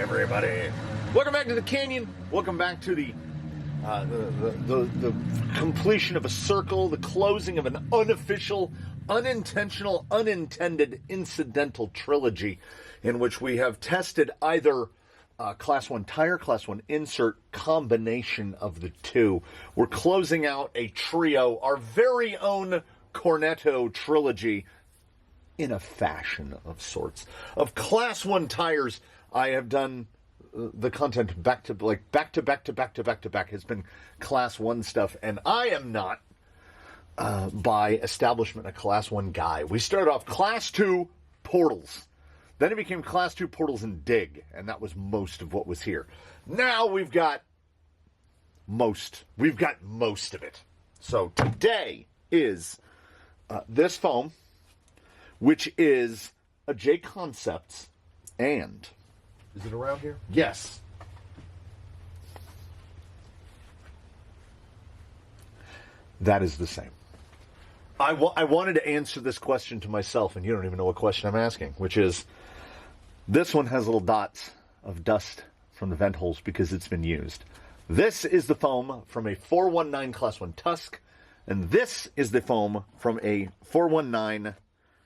everybody. Welcome back to the canyon. Welcome back to the completion of a circle, the closing of an unofficial, unintentional, unintended, incidental trilogy in which we have tested either Class 1 tire, Class 1 insert, combination of the two. We're closing out a trio, our very own Cornetto trilogy, in a fashion of sorts. Of Class 1 tires, I have done the content back to back has been Class 1 stuff, and I am not, by establishment, a Class 1 guy. We started off Class 2 portals. Then it became Class 2 portals and dig, and that was most of what was here. Now we've got most of it. So today is this foam, which is a JConcepts, and is it around here? Yes. That is the same. I wanted to answer this question to myself, and you don't even know what question I'm asking, which is, this one has little dots of dust from the vent holes because it's been used. This is the foam from a 419 Class 1 Tusk, and this is the foam from a 419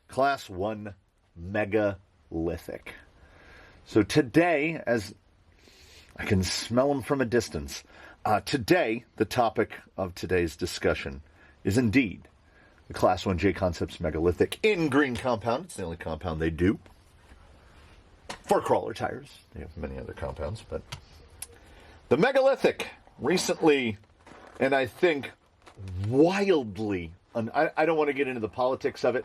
Class 1 Megalithic. So today, as I can smell them from a distance, today, the topic of today's discussion is indeed the Class 1 JConcepts Megalithic in green compound. It's the only compound they do for crawler tires. They have many other compounds, but the Megalithic recently, and I think wildly, I don't want to get into the politics of it.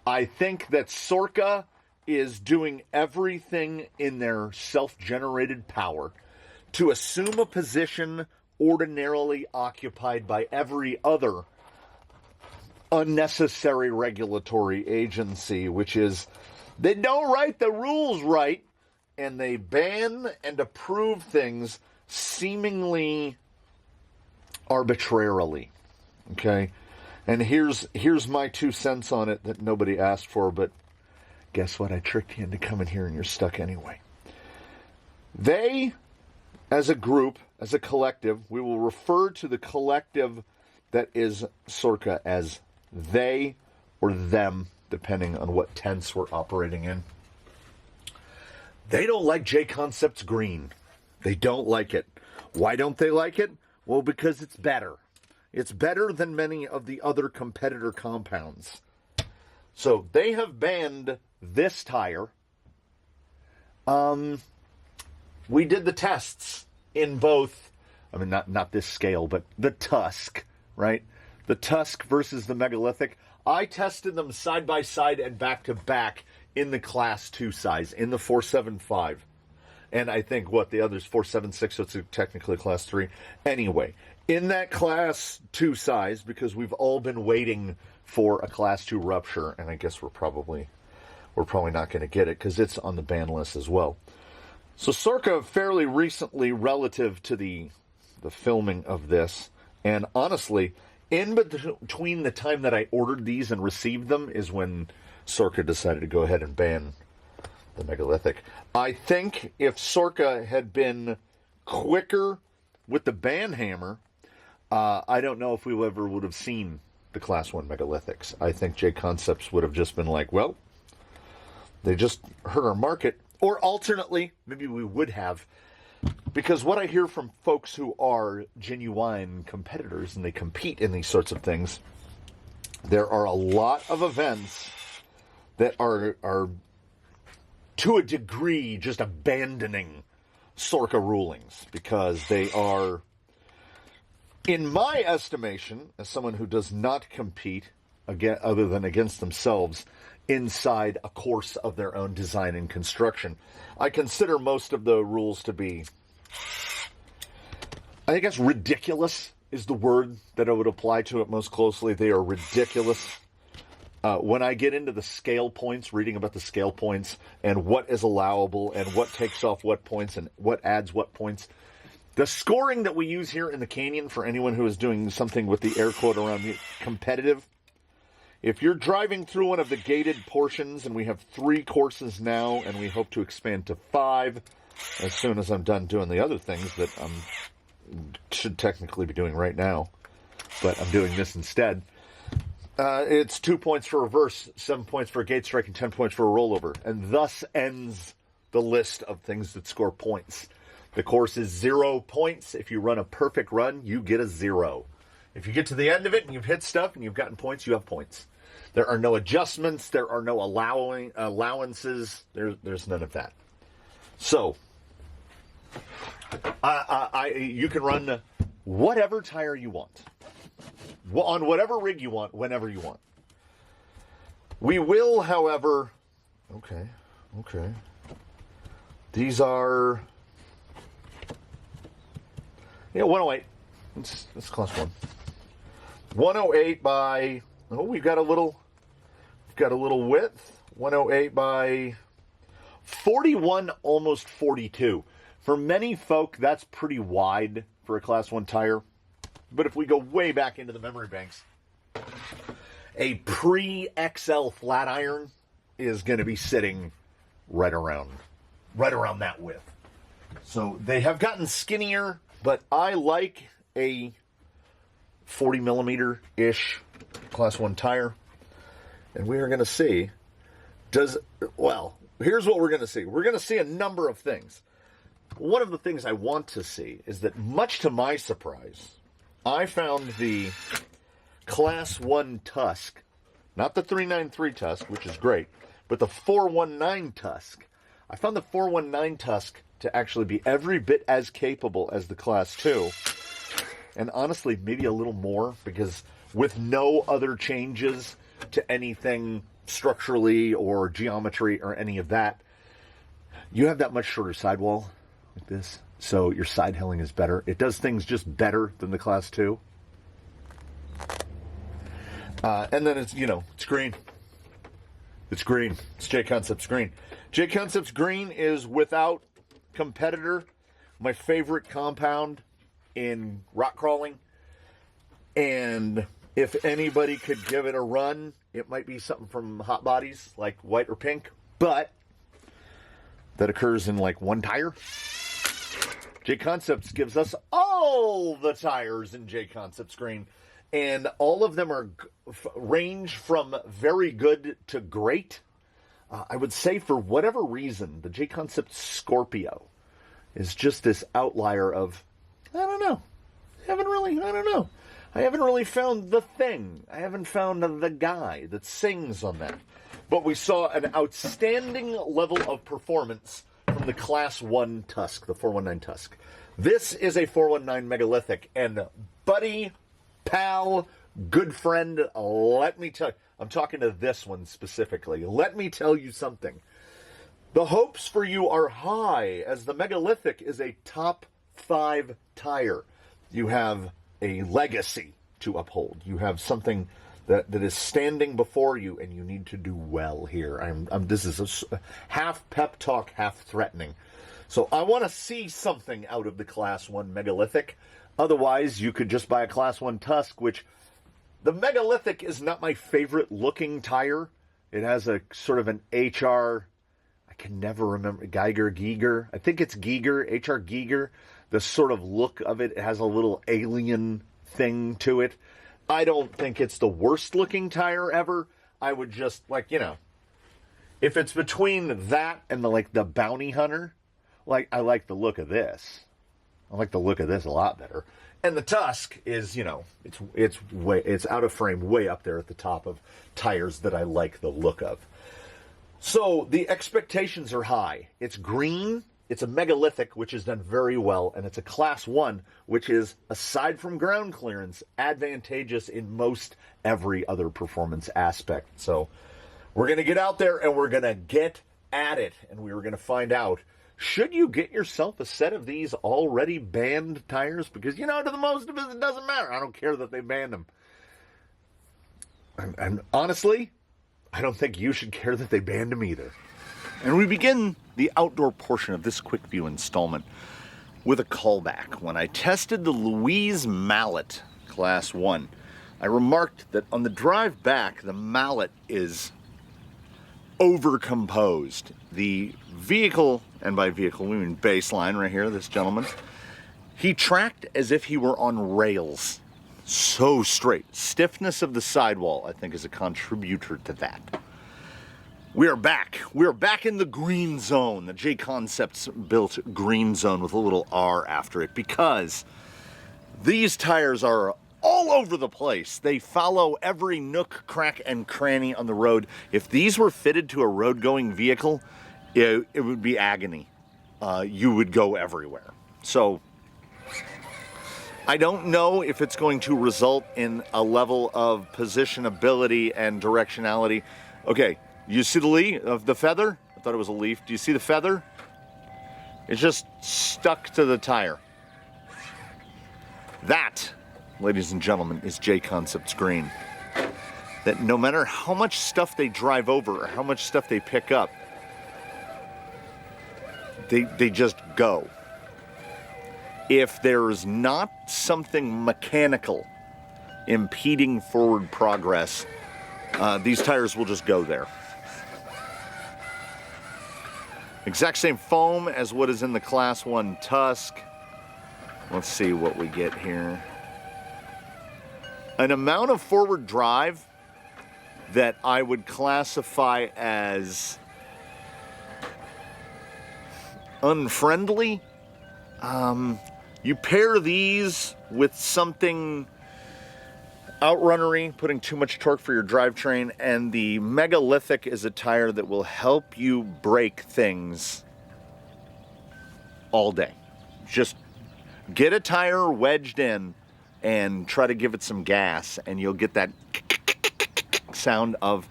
I think that Sorca is doing everything in their self-generated power to assume a position ordinarily occupied by every other unnecessary regulatory agency, which is they don't write the rules right, and they ban and approve things seemingly arbitrarily. Okay? And here's my 2 cents on it that nobody asked for, but guess what? I tricked you into coming here and you're stuck anyway. They, as a group, as a collective, we will refer to the collective that is Sorca as they or them, depending on what tense we're operating in. They don't like JConcepts green. They don't like it. Why don't they like it? Well, because it's better. It's better than many of the other competitor compounds. So they have banned this tire. We did the tests in both, I mean, not this scale, but the Tusk, right? The Tusk versus the Megalithic. I tested them side by side and back to back in the Class 2 size, in the 475. And I think, the other's 476, so it's technically Class 3. Anyway, in that Class 2 size, because we've all been waiting for a Class 2 rupture, and I guess we're probably not going to get it, because it's on the ban list as well. So Sorca fairly recently, relative to the filming of this, and honestly, in between the time that I ordered these and received them is when Sorca decided to go ahead and ban the Megalithic. I think if Sorca had been quicker with the ban hammer, I don't know if we ever would have seen the Class 1 Megalithics. I think JConcepts would have just been like, well, they just hurt our market. Or alternately, maybe we would have. Because what I hear from folks who are genuine competitors and they compete in these sorts of things, there are a lot of events that are to a degree just abandoning Sorca rulings because they are, in my estimation, as someone who does not compete again, other than against themselves, inside a course of their own design and construction, I consider most of the rules to be, I guess ridiculous is the word that I would apply to it most closely. They are ridiculous. When I get into the scale points, reading about the scale points and what is allowable and what takes off what points and what adds what points, the scoring that we use here in the Canyon for anyone who is doing something with the air quote around competitive If you're driving through one of the gated portions, and we have 3 courses now, and we hope to expand to 5 as soon as I'm done doing the other things that I should technically be doing right now, but I'm doing this instead. It's 2 points for reverse, 7 points for a gate strike, and 10 points for a rollover. And thus ends the list of things that score points. The course is 0 points. If you run a perfect run, you get a 0. If you get to the end of it and you've hit stuff and you've gotten points, you have points. There are no adjustments. There are no allowances. There's none of that. So, you can run whatever tire you want, on whatever rig you want, whenever you want. We will, however... Okay. These are... Yeah, 108. It's class 1. 108 by... Oh, we've got a little width. 108 by 41, almost 42. For many folk, that's pretty wide for a class 1 tire. But if we go way back into the memory banks, a pre-XL flat iron is going to be sitting right around that width. So they have gotten skinnier, but I like a 40 millimeter-ish class 1 tire. And we are going to see, here's what we're going to see. We're going to see a number of things. One of the things I want to see is that, much to my surprise, I found the class 1 Tusk, not the 393 Tusk, which is great, but the 419 Tusk. I found the 419 Tusk to actually be every bit as capable as the class 2. And honestly, maybe a little more, because with no other changes to anything structurally or geometry or any of that, you have that much shorter sidewall like this. So your side hilling is better. It does things just better than the class 2. And then it's green. It's green. It's JConcepts green. JConcepts green is, without competitor, my favorite compound in rock crawling. And if anybody could give it a run, it might be something from Hot Bodies, like white or pink. But that occurs in like 1 tire. JConcepts gives us all the tires in JConcepts green. And all of them are range from very good to great. I would say, for whatever reason, the JConcepts Scorpio is just this outlier of, I don't know. I haven't really found the thing. I haven't found the guy that sings on that. But we saw an outstanding level of performance from the Class 1 Tusk, the 419 Tusk. This is a 419 Megalithic, and buddy, pal, good friend, let me tell you, I'm talking to this one specifically. Let me tell you something. The hopes for you are high, as the Megalithic is a top 5 tire. You have a legacy to uphold. You have something that is standing before you, and you need to do well here. This is a half pep talk, half threatening. So I want to see something out of the Class 1 Megalithic. Otherwise, you could just buy a Class 1 Tusk, which the Megalithic is not my favorite looking tire. It has a sort of an HR, I can never remember, Giger. I think it's Giger, HR Giger. The sort of look of it, it has a little alien thing to it. I don't think it's the worst looking tire ever. I would just, if it's between that and the Bounty Hunter, I like the look of this. I like the look of this a lot better. And the Tusk is, it's out of frame, way up there at the top of tires that I like the look of. So the expectations are high. It's green. It's a Megalithic, which is done very well, and it's a Class 1, which is, aside from ground clearance, advantageous in most every other performance aspect. So we're going to get out there, and we're going to get at it, and we are going to find out, should you get yourself a set of these already banned tires? Because, to the most of it doesn't matter. I don't care that they banned them. And honestly, I don't think you should care that they banned them either. And we begin the outdoor portion of this Quickview installment with a callback. When I tested the Louise Mallet Class 1, I remarked that on the drive back, the mallet is overcomposed. The vehicle, and by vehicle we mean baseline right here, this gentleman, he tracked as if he were on rails. So straight. Stiffness of the sidewall, I think, is a contributor to that. We are back. We are back in the green zone, the JConcepts built green zone with a little R after it, because these tires are all over the place. They follow every nook, crack, and cranny on the road. If these were fitted to a road-going vehicle, it would be agony. You would go everywhere. So I don't know if it's going to result in a level of positionability and directionality. Okay, you see the leaf of the feather? I thought it was a leaf. Do you see the feather? It's just stuck to the tire. That, ladies and gentlemen, is JConcepts green. That no matter how much stuff they drive over or how much stuff they pick up, they just go. If there's not something mechanical impeding forward progress, these tires will just go there. Exact same foam as what is in the Class 1 Tusk. Let's see what we get here. An amount of forward drive that I would classify as unfriendly. You pair these with something outrunnery, putting too much torque for your drivetrain, and the Megalithic is a tire that will help you break things all day. Just get a tire wedged in and try to give it some gas, and you'll get that sound of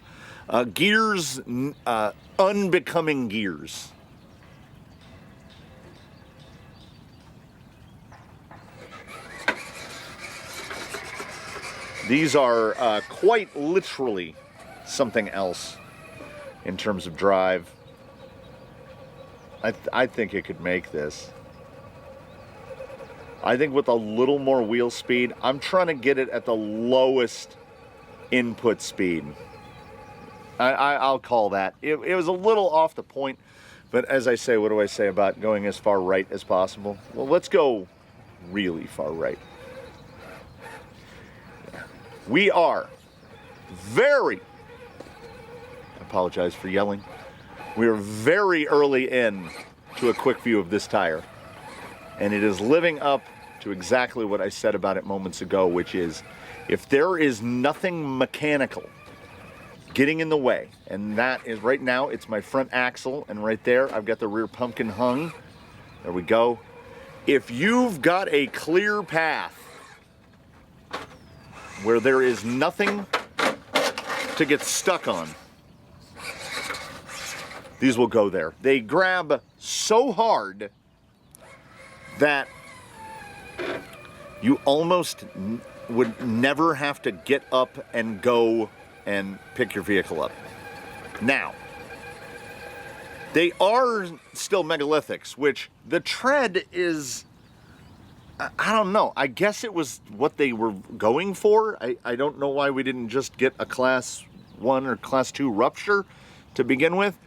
gears unbecoming gears. These are quite literally something else in terms of drive. I think it could make this. I think with a little more wheel speed, I'm trying to get it at the lowest input speed. I'll call that. It was a little off the point, but as I say, what do I say about going as far right as possible? Well, let's go really far right. We are very, I apologize for yelling, we are very early in to a quick view of this tire. And it is living up to exactly what I said about it moments ago, which is if there is nothing mechanical getting in the way, and that is right now, it's my front axle, and right there, I've got the rear pumpkin hung. There we go. If you've got a clear path where there is nothing to get stuck on, these will go there. They grab so hard that you almost would never have to get up and go and pick your vehicle up. Now, they are still megalithics, which the tread is, I don't know. I guess it was what they were going for. I don't know why we didn't just get a Class 1 or Class 2 rupture to begin with.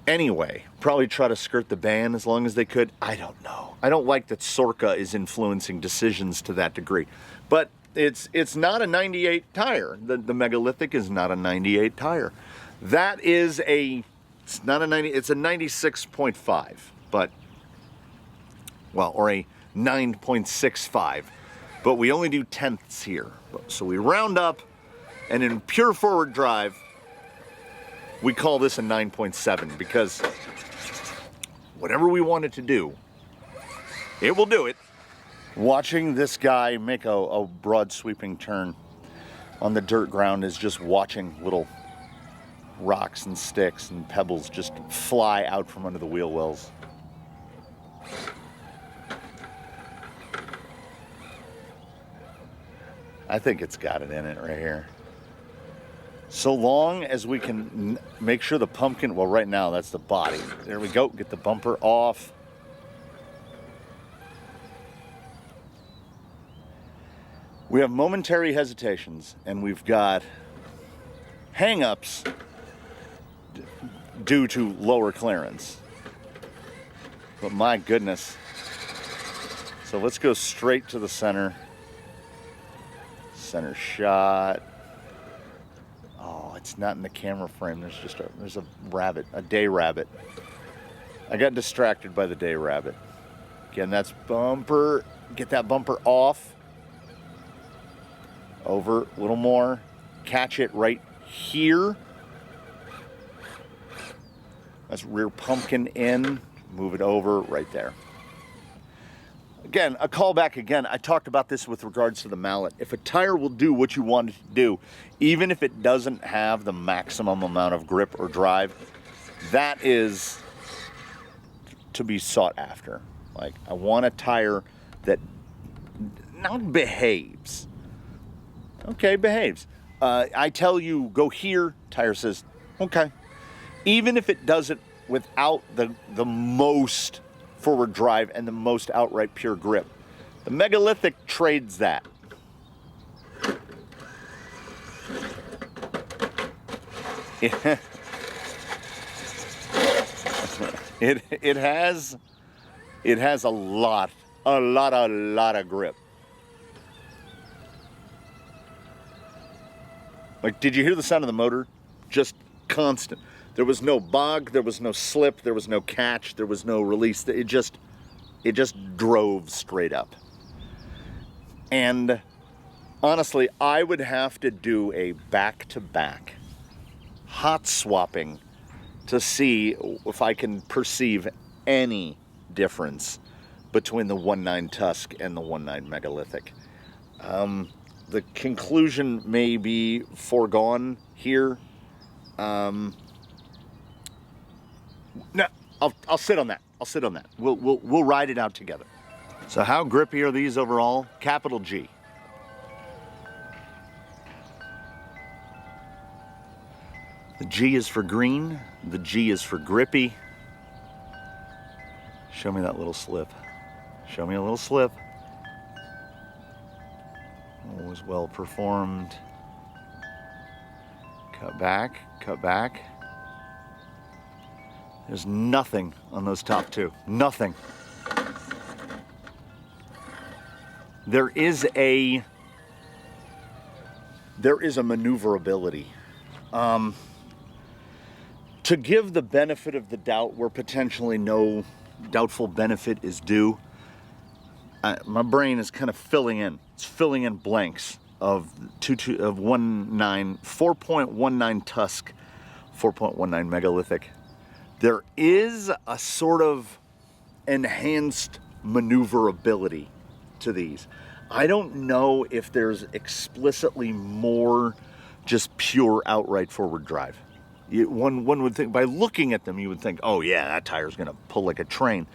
Anyway, probably try to skirt the ban as long as they could. I don't know. I don't like that Sorka is influencing decisions to that degree. But it's not a 98 tire. The Megalithic is not a 98 tire. That is it's not a 90, it's a 96.5, but, well, or a 9.65. But we only do tenths here. So we round up, and in pure forward drive, we call this a 9.7 because whatever we want it to do, it will do it. Watching this guy make a broad sweeping turn on the dirt ground is just watching little rocks and sticks and pebbles just fly out from under the wheel wells. I think it's got it in it right here. So long as we can make sure the pumpkin, well, right now that's the body. There we go, get the bumper off. We have momentary hesitations, and we've got hang-ups due to lower clearance. But my goodness. So let's go straight to the center. Center shot. Oh, it's not in the camera frame. There's a rabbit, a day rabbit. I got distracted by the day rabbit. Again, that's bumper. Get that bumper off. Over, a little more. Catch it right here. That's rear pumpkin in. Move it over right there. Again, a callback again. I talked about this with regards to the mallet. If a tire will do what you want it to do, even if it doesn't have the maximum amount of grip or drive, that is to be sought after. Like, I want a tire that not behaves. Okay, behaves. I tell you, go here, tire says, okay. Even if it does it without the most forward drive and the most outright pure grip. The Megalithic trades that. It has a lot of grip. Like, did you hear the sound of the motor? Just constant. There was no bog, there was no slip, there was no catch, there was no release. It just drove straight up. And honestly, I would have to do a back-to-back hot swapping to see if I can perceive any difference between the 1.9 Tusk and the 1.9 Megalithic. The conclusion may be foregone here. No, I'll sit on that. I'll sit on that. We'll ride it out together. So how grippy are these overall? Capital G. The G is for green. The G is for grippy. Show me that little slip. Show me a little slip. Always well performed. Cut back, cut back. There's nothing on those top two. Nothing. There is a maneuverability. To give the benefit of the doubt where potentially no doubtful benefit is due, my brain is kind of filling in. It's filling in blanks of 4.19 Tusk, 4.19 Megalithic. There is a sort of enhanced maneuverability to these. I don't know if there's explicitly more just pure outright forward drive. One would think, by looking at them, you would think, oh yeah, that tire's gonna pull like a train.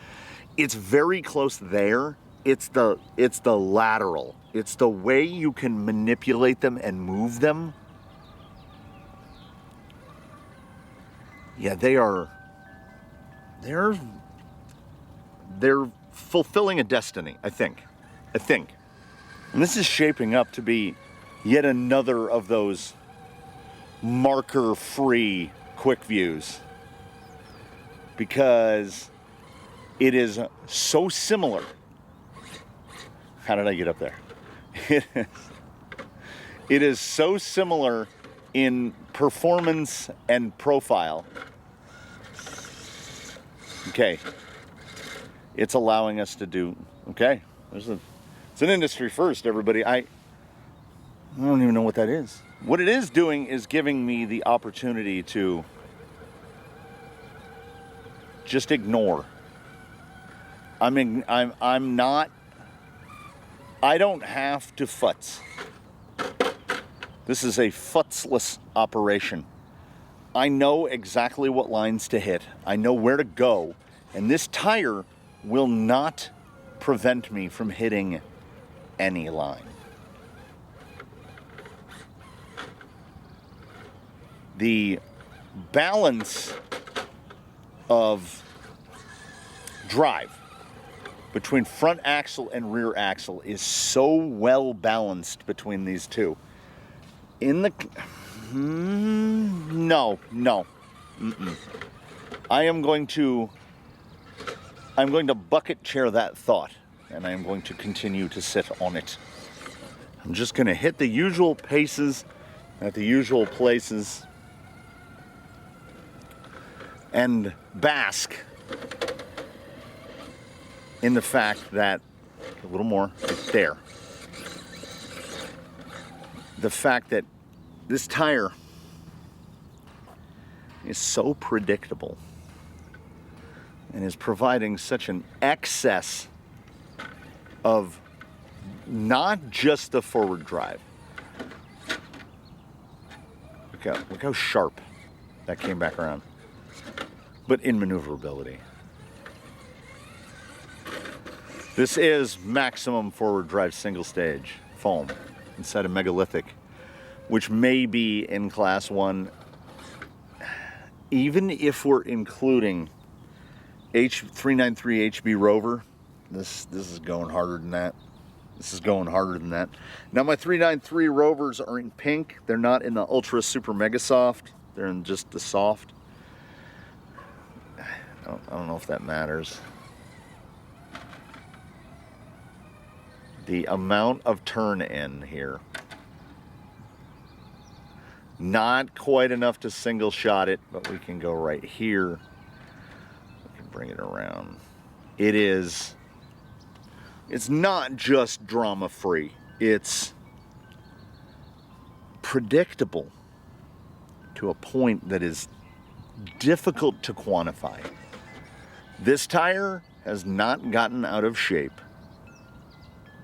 It's very close there. It's the lateral. It's the way you can manipulate them and move them. Yeah, they're fulfilling a destiny, I think. And this is shaping up to be yet another of those marker-free Quickviews, because it is so similar. How did I get up there? It is so similar in performance and profile. Okay. It's allowing us to do, okay. It's an industry first, everybody. I don't even know what that is. What it is doing is giving me the opportunity to just ignore. I don't have to futz. This is a futzless operation. I know exactly what lines to hit. I know where to go. And this tire will not prevent me from hitting any line. The balance of drive between front axle and rear axle is so well balanced between these two. In the... no. I'm going to bucket chair that thought, and I am going to continue to sit on it. I'm just going to hit the usual paces at the usual places and bask in the fact that, a little more, right there, the fact that this tire is so predictable and is providing such an excess of not just the forward drive. Look how sharp that came back around, but in maneuverability. This is maximum forward drive single stage foam inside a Megalithic, which may be in class 1, even if we're including H393 HB Rover. This is going harder than that. This is going harder than that. Now my 393 Rovers are in pink. They're not in the Ultra Super Mega Soft. They're in just the soft. I don't know if that matters. The amount of turn in here. Not quite enough to single shot it, but we can go right here. We can bring it around. It's not just drama free. It's predictable to a point that is difficult to quantify. This tire has not gotten out of shape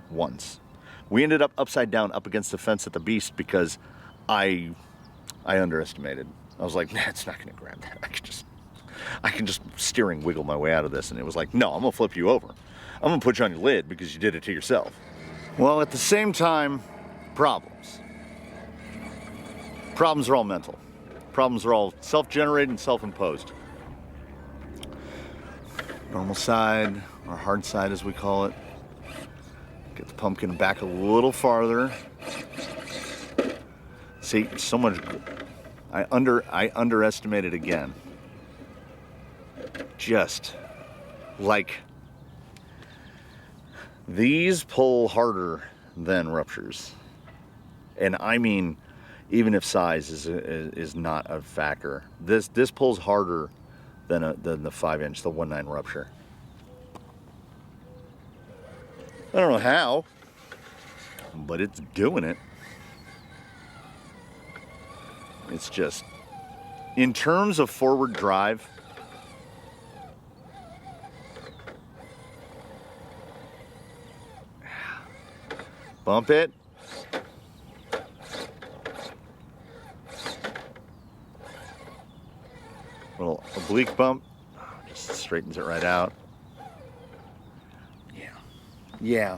once. We ended up upside down up against the fence at the Beast because I underestimated. I was like, nah, it's not going to grab that. I can just steering wiggle my way out of this. And it was like, no, I'm going to flip you over. I'm going to put you on your lid because you did it to yourself. Well, at the same time, problems. Problems are all mental. Problems are all self-generated and self-imposed. Normal side, or hard side as we call it. Get the pumpkin back a little farther. See, so much. I underestimated again. Just like these pull harder than ruptures, and I mean, even if size is not a factor, this pulls harder than the 5-inch, the 1.9 rupture. I don't know how, but it's doing it. It's just, in terms of forward drive, bump it. Little oblique bump, just straightens it right out. Yeah.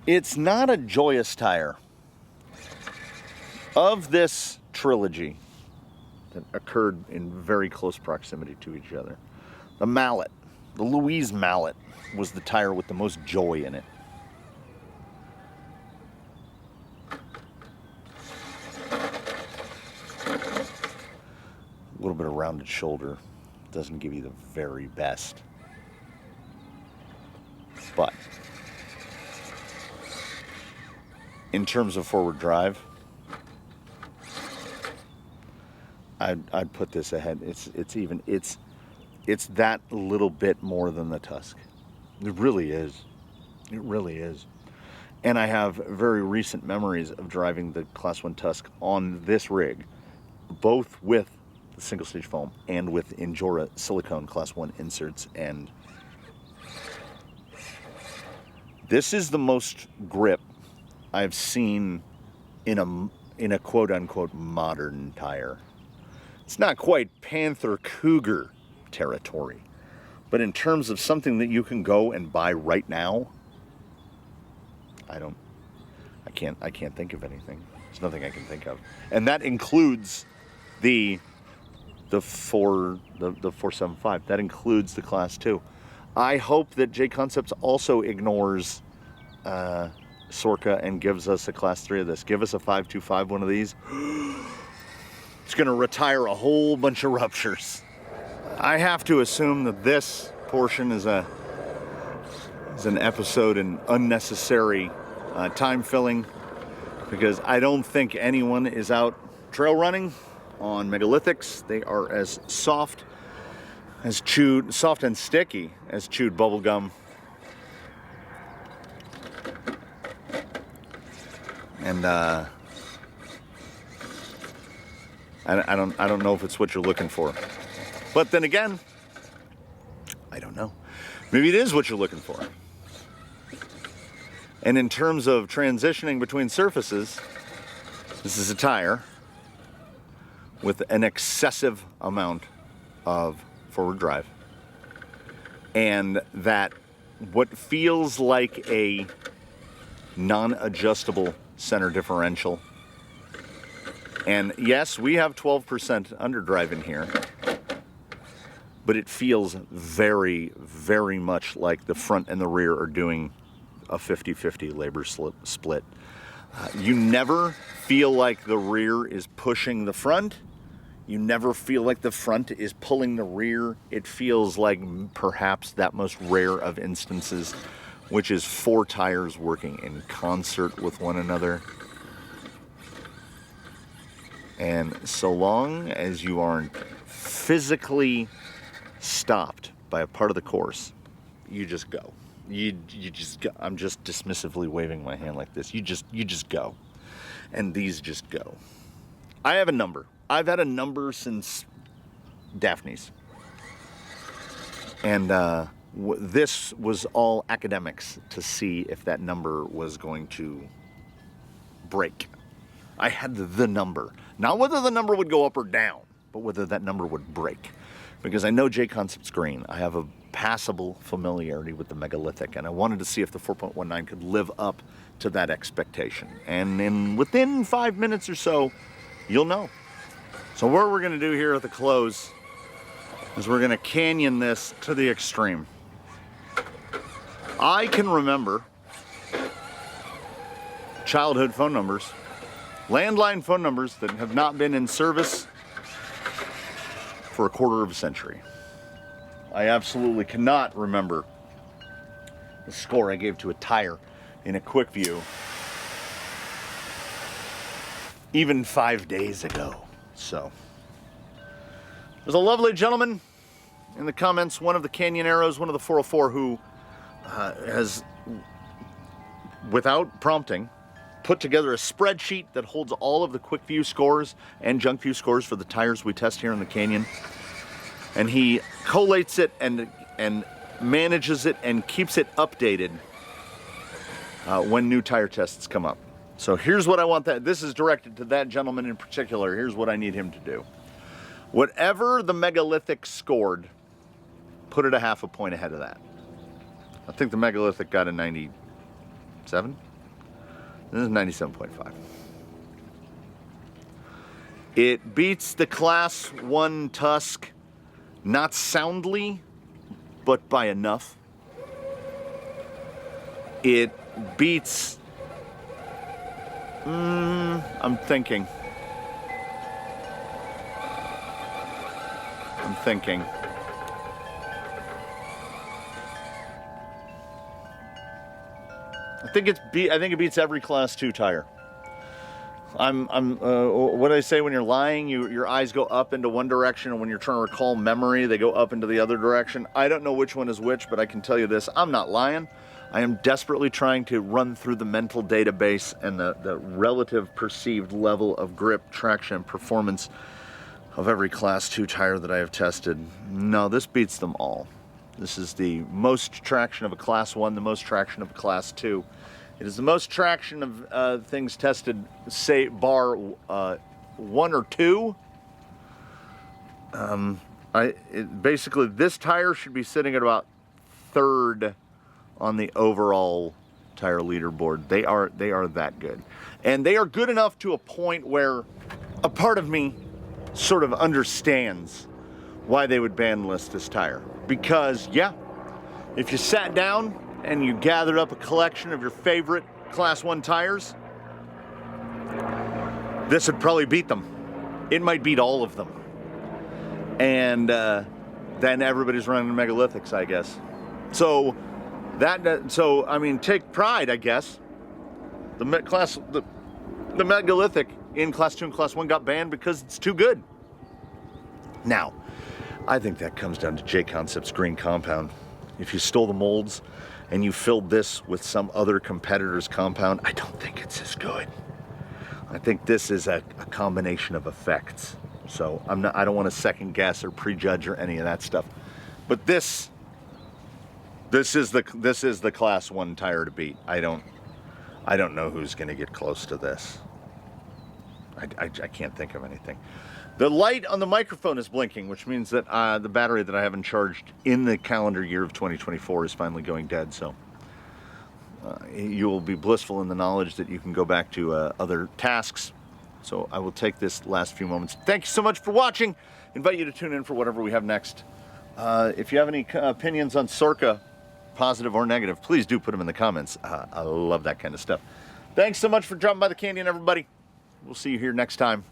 It's not a joyous tire. Of this trilogy that occurred in very close proximity to each other, the Mallet, the Louise Mallet, was the tire with the most joy in it. A little bit of rounded shoulder doesn't give you the very best, but in terms of forward drive, I'd put this ahead. It's that little bit more than the Tusk. It really is. It really is. And I have very recent memories of driving the Class 1 Tusk on this rig, both with the single stage foam and with Injora silicone Class 1 inserts, and this is the most grip I've seen in a quote unquote modern tire. It's not quite Panther Cougar territory, but in terms of something that you can go and buy right now, I can't think of anything. There's nothing I can think of, and that includes the 475. That includes the Class 2. I hope that JConcepts also ignores Sorca and gives us a class 3 of this. Give us a 525 one of these. It's going to retire a whole bunch of ruptures. I have to assume that this portion is an episode in unnecessary time filling, because I don't think anyone is out trail running on megalithics. They are as soft and sticky as chewed bubble gum. And I don't know if it's what you're looking for. But then again, I don't know. Maybe it is what you're looking for. And in terms of transitioning between surfaces, this is a tire with an excessive amount of forward drive. And that what feels like a non-adjustable center differential. And yes, we have 12% underdrive in here, but it feels very, very much like the front and the rear are doing a 50-50 labor split. You never feel like the rear is pushing the front. You never feel like the front is pulling the rear. It feels like perhaps that most rare of instances, which is 4 tires working in concert with one another. And so long as you aren't physically stopped by a part of the course, you just go. You just go. I'm just dismissively waving my hand like this. You just go. And these just go. I have a number. I've had a number since Daphne's. And this was all academics to see if that number was going to break. I had the number. Not whether the number would go up or down, but whether that number would break. Because I know JConcepts green. I have a passable familiarity with the megalithic, and I wanted to see if the 4.19 could live up to that expectation. And within 5 minutes or so, you'll know. So what we're going to do here at the close is we're going to canyon this to the extreme. I can remember childhood phone numbers, landline phone numbers that have not been in service for a quarter of a century. I absolutely cannot remember the score I gave to a tire in a Quickview even 5 days ago. So there's a lovely gentleman in the comments, one of the Canyon Arrows, one of the 404, who has, without prompting, put together a spreadsheet that holds all of the Quickview scores and junk view scores for the tires we test here in the canyon. And he collates it and manages it and keeps it updated when new tire tests come up. So here's what I want this is directed to that gentleman in particular. Here's what I need him to do. Whatever the megalithic scored, put it a half a point ahead of that. I think the megalithic got a 97. This is 97.5. It beats the class 1 Tusk, not soundly, but by enough. It beats, I'm thinking. I think it beats every class 2 tire. What do I say when you're lying? Your eyes go up into one direction, and when you're trying to recall memory, they go up into the other direction. I don't know which one is which, but I can tell you this: I'm not lying. I am desperately trying to run through the mental database and the relative perceived level of grip, traction, and performance of every class 2 tire that I have tested. No, this beats them all. This is the most traction of a class 1, the most traction of a class 2. It is the most traction of things tested, say, bar 1 or 2. Basically, this tire should be sitting at about 3rd on the overall tire leaderboard. They are that good. And they are good enough to a point where a part of me sort of understands why they would ban list this tire. Because, yeah, if you sat down and you gathered up a collection of your favorite Class 1 tires, this would probably beat them. It might beat all of them. And then everybody's running megalithics, I guess. So I mean, take pride, I guess. The megalithic in Class 2 and Class 1 got banned because it's too good. Now, I think that comes down to JConcepts green compound. If you stole the molds and you filled this with some other competitor's compound, I don't think it's as good. I think this is a combination of effects. So I don't want to second guess or prejudge or any of that stuff. But this is the Class 1 tire to beat. I don't know who's going to get close to this. I can't think of anything. The light on the microphone is blinking, which means that the battery that I haven't charged in the calendar year of 2024 is finally going dead. So you will be blissful in the knowledge that you can go back to other tasks. So I will take this last few moments. Thank you so much for watching. Invite you to tune in for whatever we have next. If you have any opinions on Sorka, positive or negative, please do put them in the comments. I love that kind of stuff. Thanks so much for dropping by the canyon, everybody. We'll see you here next time.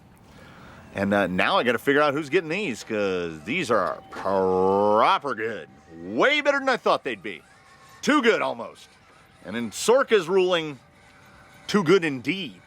And now I got to figure out who's getting these, because these are proper good. Way better than I thought they'd be. Too good, almost. And in Sorka's ruling, too good indeed.